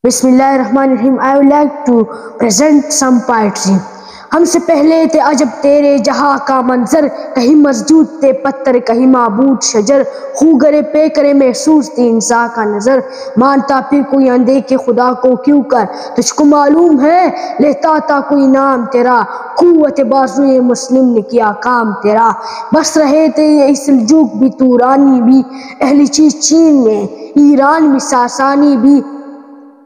بسم اللہ الرحمن الرحیم. I would like to present some poetry. ہم سے پہلے تھے عجب تیرے جہاں کا منظر، کہیں مسجود تھے پتھر کہیں معبود شجر، خوگرے پے کرے محسوس تھی انسان کا نظر، مانتا پھر کوئی اندیکھے خدا کو کیوں کر، تجھ کو معلوم ہے لیتا تھا کوئی نام تیرا، قوت بازوئے مسلم نے کیا کام تیرا، بس رہے تھے یہ سلجوق بھی تورانی بھی، اہلی چیز چین میں ایران بھی ساسانی بھی،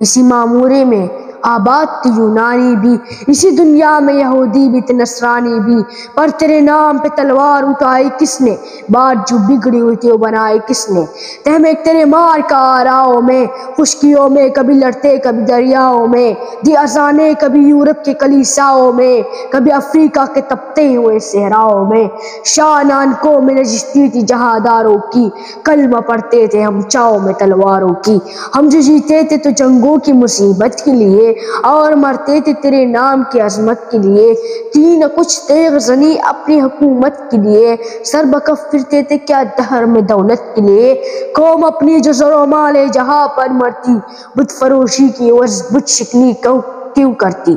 اسی معمورے میں آباد تھی یونانی بھی، اسی دنیا میں یہودی بھی تھے نصرانی بھی، پر تیرے نام پہ تلوار اٹھائی کس نے، بات جو بگڑی ہوئی تھی وہ بنائی کس نے، تہمیں تیرے مار کا آراؤں میں، خشکیوں میں کبھی لڑتے کبھی دریاؤں میں، دی اذانیں کبھی یورپ کے کلیساؤں میں، کبھی افریقہ کے تپتے ہوئے صحراؤں میں، شاہ نانکوں میں نشستی تھی جہاداروں کی، کلمہ پڑھتے تھے ہم چاؤں میں تلواروں کی، ہم جو جیتے تھے تو جنگوں کی مصیبت کے لیے اور مرتے تھے تیرے نام کی عظمت کے لیے، تین کچھ تیغ زنی اپنی حکومت کے لیے، سر بکف پھرتے تھے کیا دہر میں دولت کے لیے، قوم اپنی جو زر و مال جہاں پر مرتی، بت فروشی کی عوض بت شکنی کیوں کرتی،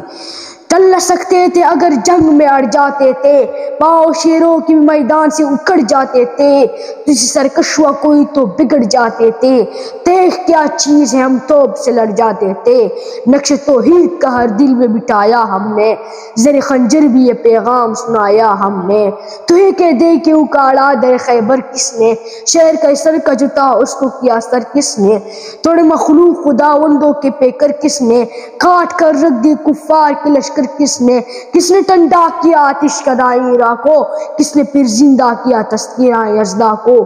ٹل نہ سکتے تھے اگر جنگ میں اڑ جاتے تھے، پاؤں شیروں کی میدان سے اکڑ جاتے تھے، کسی سرکش ہوا کوئی تو بگڑ جاتے تھے، تیغ کیا چیز ہے ہم توپ سے لڑ جاتے تھے، نقش توحید کا ہر دل میں بٹھایا ہم نے، زر خنجر بھی یہ پیغام سنایا ہم نے، تجھے کہ دے کے اکاڑا در خیبر کس نے، شہر کا سر کا جتا اس کو کیا سر کس نے، توڑے مخلوق خداوندوں کے پیکر کس نے، کاٹ کر رکھ دی کفار کے لشکر کس نے ٹنڈا کیا آتش کا دائرہ کو، کس نے پھر زندہ کیا تذکرہ یزداں کو،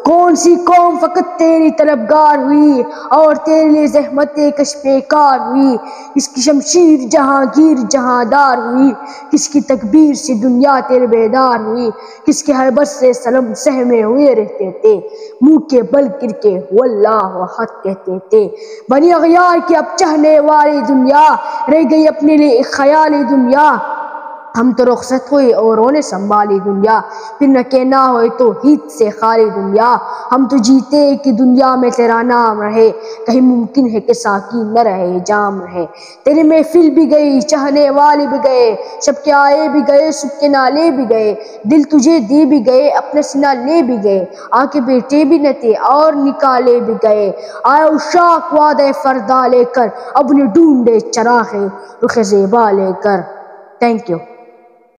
کون سی قوم فقط تیری طلبگار ہوئی اور تیرے لیے زحمت کش بیکار ہوئی، کس کی شمشیر جہانگیر جہاندار ہوئی، کس کی تکبیر سے دنیا تیرے بیدار ہوئی، کس کے حیبت سے سلم سہمے ہوئے رہتے تھے، منہ کے بل گر کے واللہ احد کہتے تھے، بنی اغیار کی اب چاہنے والی دنیا رہ گئی اپنے لیے ایک خیالی دنیا، ہم تو رخصت ہوئے اوروں نے سنبھالی دنیا، پھر نہ کہنا ہوئے تو ہیت سے خالی دنیا، ہم تو جیتے کہ دنیا میں تیرا نام رہے، کہیں ممکن ہے کہ ساقی نہ رہے جام رہے، تیری محفل بھی گئی چاہنے والے بھی گئے، سب کے آئے بھی گئے سب کے نالے بھی گئے، دل تجھے دے بھی گئے اپنا سینہ لے بھی گئے، آ کے بیٹے بھی نہ تھے اور نکالے بھی گئے، آئے عشاق وعدہ فردا لے کر اب نے ڈھونڈے چراغ رخ زیبا لے کر. Thank you.